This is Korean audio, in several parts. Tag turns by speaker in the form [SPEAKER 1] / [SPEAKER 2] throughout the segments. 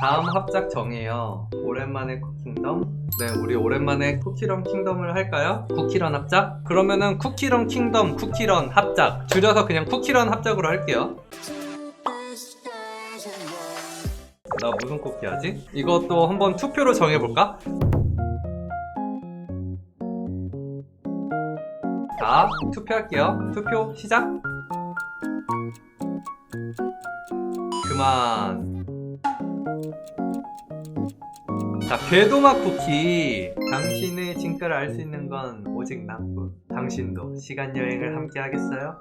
[SPEAKER 1] 다음 합작 정해요. 오랜만에 쿠킹덤. 네, 우리 오랜만에 쿠키런 킹덤을 할까요? 쿠키런 합작? 그러면은 쿠키런 킹덤, 쿠키런 합작. 줄여서 그냥 쿠키런 합작으로 할게요. 나 무슨 쿠키 하지? 이것도 한번 투표로 정해볼까? 자, 투표할게요. 투표 시작. 그만. 자, 궤도맛 쿠키. 당신의 진가를 알 수 있는 건 오직 나뿐. 당신도 시간여행을 함께 하겠어요?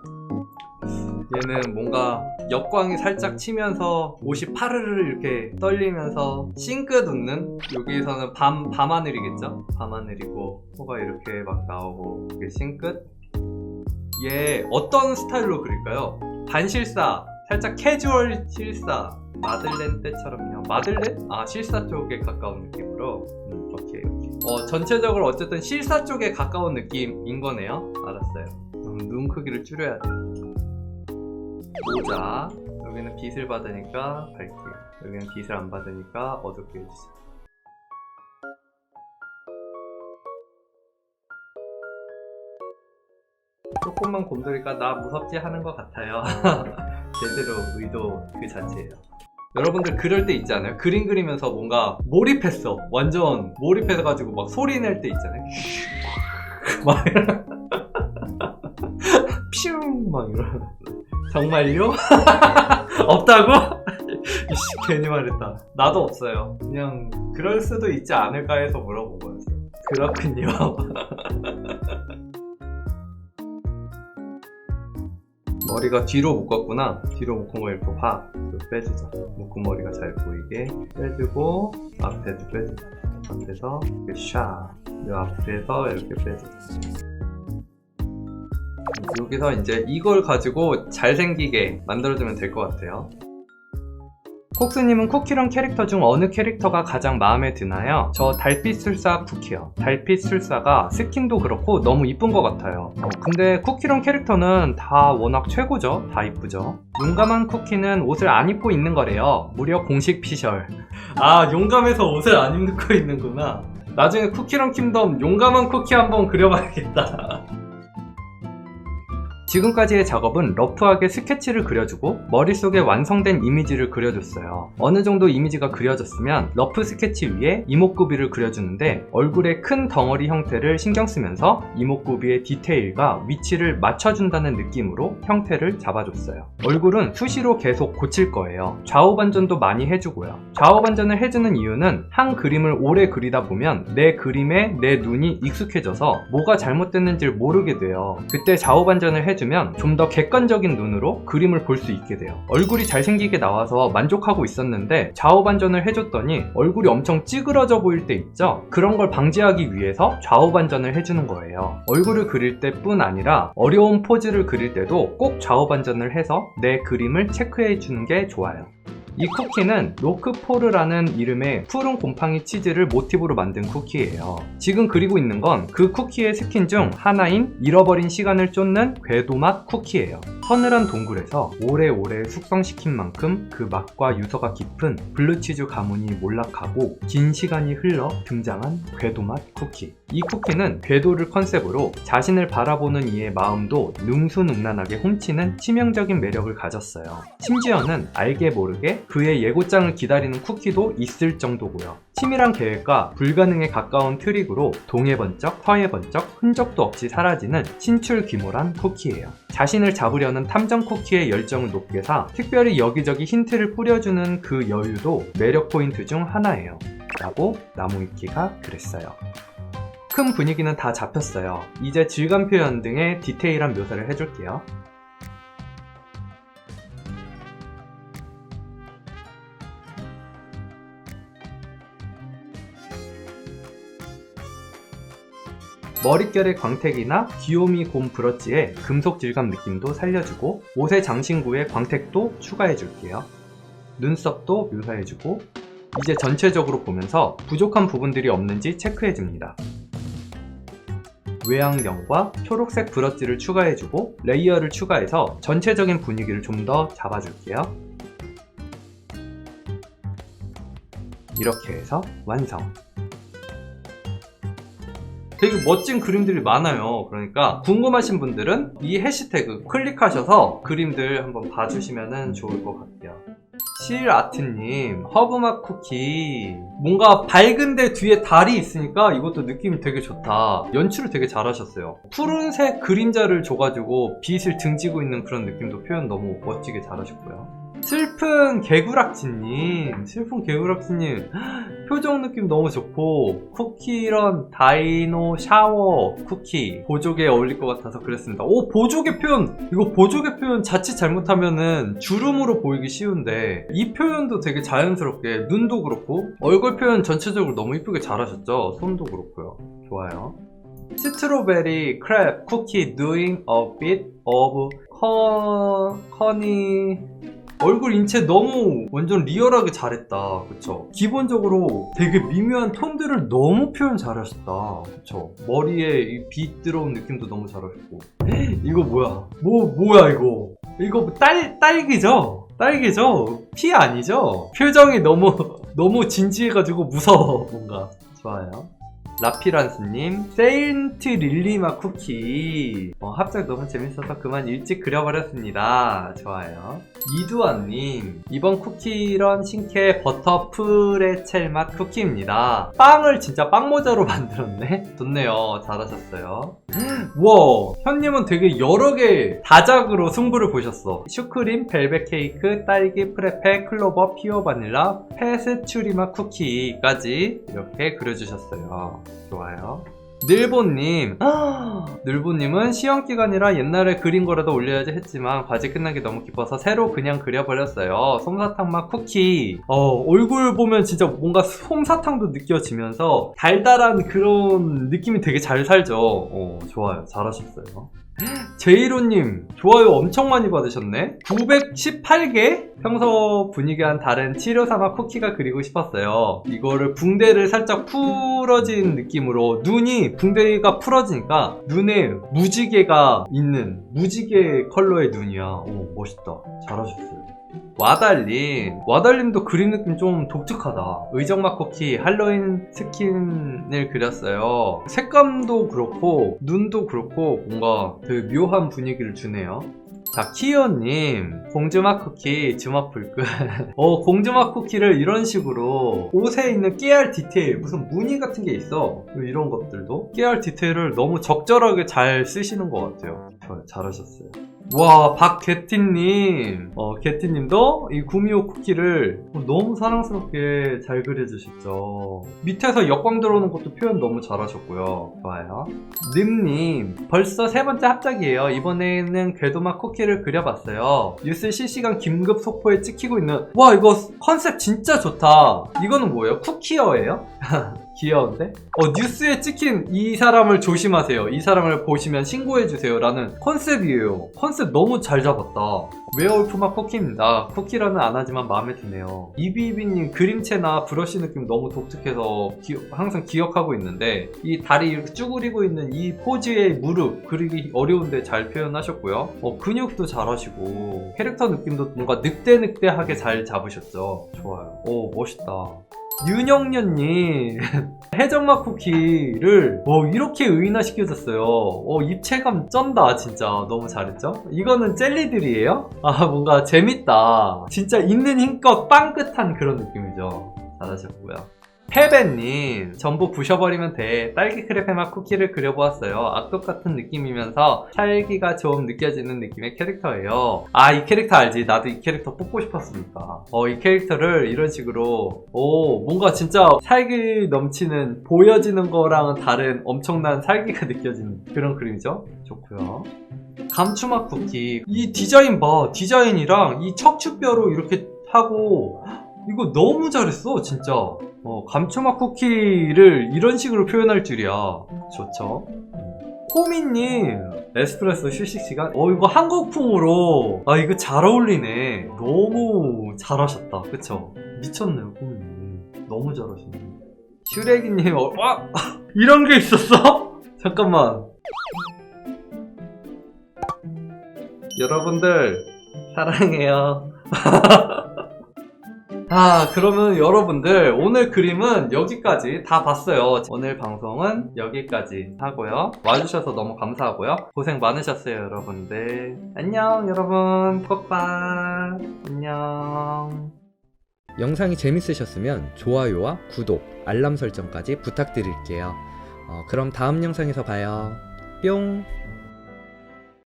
[SPEAKER 1] 얘는 뭔가 역광이 살짝 치면서 옷이 파르르 이렇게 떨리면서 싱긋 웃는? 여기서는 밤하늘이겠죠? 밤하늘이고 코가 이렇게 막 나오고 이게 싱긋? 얘 어떤 스타일로 그릴까요? 반실사, 살짝 캐주얼 실사, 마들렌 때처럼요. 마들렌? 아, 실사 쪽에 가까운 느낌으로. 오케이. 전체적으로 어쨌든 실사 쪽에 가까운 느낌인 거네요. 알았어요. 눈 크기를 줄여야 돼. 모자. 여기는 빛을 받으니까 밝게, 여기는 빛을 안 받으니까 어둡게 해주세요. 조금만 곰돌이가 나 무섭지 하는 것 같아요. 제대로 의도 그 자체예요. 여러분들 그럴 때 있지 않아요? 그림 그리면서 뭔가 몰입했어. 완전 몰입해가지고 막 소리 낼 때 있잖아요. 막 이런. 퓨! 막 이런. 정말요? 없다고? 이씨, 괜히 말했다. 나도 없어요. 그냥 그럴 수도 있지 않을까 해서 물어본 거였어요. 그렇군요. 머리가 뒤로 묶었구나. 뒤로 묶은 거 이렇게 봐. 빼주자. 묶은 머리가 잘 보이게 빼주고, 앞에도 빼주자. 앞에서 이렇게 샤. 이 앞에서 이렇게 빼주자. 여기서 이제 이걸 가지고 잘생기게 만들어주면 될 것 같아요. 콕스님은 쿠키런 캐릭터 중 어느 캐릭터가 가장 마음에 드나요? 저 달빛술사 쿠키요. 달빛술사가 스킨도 그렇고 너무 이쁜 것 같아요. 근데 쿠키런 캐릭터는 다 워낙 최고죠. 다 이쁘죠. 용감한 쿠키는 옷을 안 입고 있는 거래요. 무려 공식 피셜. 아, 용감해서 옷을 안 입고 있는구나. 나중에 쿠키런 킹덤 용감한 쿠키 한번 그려봐야겠다. 지금까지의 작업은 러프하게 스케치를 그려주고 머릿속에 완성된 이미지를 그려줬어요. 어느 정도 이미지가 그려졌으면 러프 스케치 위에 이목구비를 그려주는데 얼굴의 큰 덩어리 형태를 신경 쓰면서 이목구비의 디테일과 위치를 맞춰준다는 느낌으로 형태를 잡아줬어요. 얼굴은 수시로 계속 고칠 거예요. 좌우 반전도 많이 해주고요. 좌우 반전을 해주는 이유는 한 그림을 오래 그리다 보면 내 그림에 내 눈이 익숙해져서 뭐가 잘못됐는지를 모르게 돼요. 그때 좌우 반전을 해주면 좀 더 객관적인 눈으로 그림을 볼 수 있게 돼요. 얼굴이 잘생기게 나와서 만족하고 있었는데 좌우 반전을 해줬더니 얼굴이 엄청 찌그러져 보일 때 있죠? 그런 걸 방지하기 위해서 좌우 반전을 해주는 거예요. 얼굴을 그릴 때뿐 아니라 어려운 포즈를 그릴 때도 꼭 좌우 반전을 해서 내 그림을 체크해 주는 게 좋아요. 이 쿠키는 로크포르라는 이름의 푸른 곰팡이 치즈를 모티브로 만든 쿠키예요. 지금 그리고 있는 건 그 쿠키의 스킨 중 하나인 잃어버린 시간을 쫓는 궤도맛 쿠키예요. 서늘한 동굴에서 오래오래 숙성시킨 만큼 그 맛과 유서가 깊은 블루치즈 가문이 몰락하고 긴 시간이 흘러 등장한 궤도맛 쿠키. 이 쿠키는 궤도를 컨셉으로 자신을 바라보는 이의 마음도 능수능란하게 훔치는 치명적인 매력을 가졌어요. 심지어는 알게 모르게 그의 예고장을 기다리는 쿠키도 있을 정도고요. 치밀한 계획과 불가능에 가까운 트릭으로 동해 번쩍 서해 번쩍 흔적도 없이 사라지는 신출귀몰한 쿠키예요. 자신을 잡으려는 탐정 쿠키의 열정을 높게 사 특별히 여기저기 힌트를 뿌려주는 그 여유도 매력 포인트 중 하나예요. 라고 나무위키가 그랬어요. 큰 분위기는 다 잡혔어요. 이제 질감 표현 등의 디테일한 묘사를 해줄게요. 머릿결의 광택이나 귀요미 곰 브러쉬의 금속 질감 느낌도 살려주고 옷의 장신구에 광택도 추가해줄게요. 눈썹도 묘사해주고 이제 전체적으로 보면서 부족한 부분들이 없는지 체크해줍니다. 외안경과 초록색 브러쉬를 추가해주고 레이어를 추가해서 전체적인 분위기를 좀 더 잡아줄게요. 이렇게 해서 완성. 되게 멋진 그림들이 많아요. 그러니까 궁금하신 분들은 이 해시태그 클릭하셔서 그림들 한번 봐주시면 좋을 것 같아요. 실아트님, 허브맛 쿠키. 뭔가 밝은데 뒤에 달이 있으니까 이것도 느낌이 되게 좋다. 연출을 되게 잘하셨어요. 푸른색 그림자를 줘가지고 빛을 등지고 있는 그런 느낌도 표현 너무 멋지게 잘하셨고요. 슬픈 개구락지님, 표정 느낌 너무 좋고, 쿠키런 다이노 샤워 쿠키 보조개 어울릴 것 같아서 그랬습니다. 오, 보조개 표현! 이거 보조개 표현 자칫 잘못하면은 주름으로 보이기 쉬운데 이 표현도 되게 자연스럽게, 눈도 그렇고 얼굴 표현 전체적으로 너무 이쁘게 잘하셨죠? 손도 그렇고요. 좋아요. 스트로베리 크랩 쿠키 doing a bit of honey. 얼굴 인체 너무 완전 리얼하게 잘했다. 그쵸? 기본적으로 되게 미묘한 톤들을 너무 표현 잘하셨다. 그쵸? 머리에 이 빛 들어온 느낌도 너무 잘하셨고. 이거 뭐야? 뭐야 이거? 이거 딸기죠? 딸기죠? 피 아니죠? 표정이 너무 진지해가지고 무서워. 뭔가. 좋아요. 라피란스님, 세인트 릴리마 쿠키. 합작 너무 재밌어서 그만 일찍 그려버렸습니다. 좋아요. 이두환님, 이번 쿠키런 신캐 버터 프레첼 맛 쿠키입니다. 빵을 진짜 빵모자로 만들었네? 좋네요. 잘하셨어요. 우와, 현님은 되게 여러 개 다작으로 승부를 보셨어. 슈크림, 벨벳 케이크, 딸기, 프레페, 클로버, 피어 바닐라, 페스츄리맛 쿠키까지 이렇게 그려주셨어요. 좋아요. 늘보님, 늘보님은 시험기간이라 옛날에 그린 거라도 올려야지 했지만 과제 끝난 게 너무 기뻐서 새로 그냥 그려버렸어요. 솜사탕 맛 쿠키. 얼굴 보면 진짜 뭔가 솜사탕도 느껴지면서 달달한 그런 느낌이 되게 잘 살죠. 좋아요. 잘하셨어요. 제이로님, 좋아요 엄청 많이 받으셨네. 918개? 평소 분위기와는 다른 치료사마 쿠키가 그리고 싶었어요. 이거를 붕대를 살짝 풀어진 느낌으로, 눈이 붕대가 풀어지니까 눈에 무지개가 있는 무지개 컬러의 눈이야. 오, 멋있다. 잘하셨어요. 와달님도 그림 느낌 좀 독특하다. 의정맛 쿠키 할로윈 스킨을 그렸어요. 색감도 그렇고 눈도 그렇고 뭔가 되게 묘한 분위기를 주네요. 자, 키오님, 공주맛 쿠키 주먹불끈. 공주맛 쿠키를 이런 식으로 옷에 있는 깨알 디테일, 무슨 무늬 같은 게 있어. 이런 것들도 깨알 디테일을 너무 적절하게 잘 쓰시는 것 같아요. 잘하셨어요. 와, 박개티님. 개티님도 이 구미호 쿠키를 너무 사랑스럽게 잘 그려주셨죠. 밑에서 역광 들어오는 것도 표현 너무 잘하셨고요. 좋아요. ንም님, 벌써 세 번째 합작이에요. 이번에는 궤도맛 쿠키를 그려봤어요. 뉴스 실시간 긴급 속보에 찍히고 있는, 와, 이거 컨셉 진짜 좋다. 이거는 뭐예요? 쿠키어예요? 귀여운데? 뉴스에 찍힌 이 사람을 조심하세요. 이 사람을 보시면 신고해주세요. 라는 컨셉이에요. 컨셉 너무 잘 잡았다. 웨어울프맛 쿠키입니다. 쿠키라는 안 하지만 마음에 드네요. 이비이비님 그림체나 브러쉬 느낌 너무 독특해서 항상 기억하고 있는데, 이 다리 이렇게 쭈그리고 있는 이 포즈의 무릎 그리기 어려운데 잘 표현하셨고요. 근육도 잘하시고 캐릭터 느낌도 뭔가 늑대늑대하게 잘 잡으셨죠. 좋아요. 오, 멋있다. 윤영년님, 해적맛 쿠키를 이렇게 의인화시켜줬어요. 입체감 쩐다. 진짜 너무 잘했죠? 이거는 젤리들이에요? 뭔가 재밌다. 진짜 있는 힘껏 빵긋한 그런 느낌이죠. 잘하셨고요. 페베님, 전부 부셔버리면 돼. 딸기 크레페 맛 쿠키를 그려보았어요. 악덕 같은 느낌이면서 살기가 좀 느껴지는 느낌의 캐릭터예요. 이 캐릭터 알지? 나도 이 캐릭터 뽑고 싶었으니까. 이 캐릭터를 이런 식으로, 뭔가 진짜 살기 넘치는, 보여지는 거랑은 다른 엄청난 살기가 느껴지는 그런 그림이죠? 좋고요. 감추맛 쿠키. 이 디자인 봐. 디자인이랑 이 척추뼈로 이렇게 하고, 이거 너무 잘했어, 진짜. 감초맛 쿠키를 이런 식으로 표현할 줄이야. 좋죠. 코미님, 에스프레소 휴식시간? 이거 한국풍으로. 이거 잘 어울리네. 너무 잘하셨다. 그쵸? 미쳤네요, 코미님. 너무 잘하시네. 슈레기님, 이런 게 있었어? 잠깐만. 여러분들, 사랑해요. 그러면 여러분들 오늘 그림은 여기까지 다 봤어요. 오늘 방송은 여기까지 하고요. 와주셔서 너무 감사하고요. 고생 많으셨어요, 여러분들. 안녕, 여러분. 꼭 봐. 안녕. 영상이 재밌으셨으면 좋아요와 구독, 알람 설정까지 부탁드릴게요. 그럼 다음 영상에서 봐요. 뿅!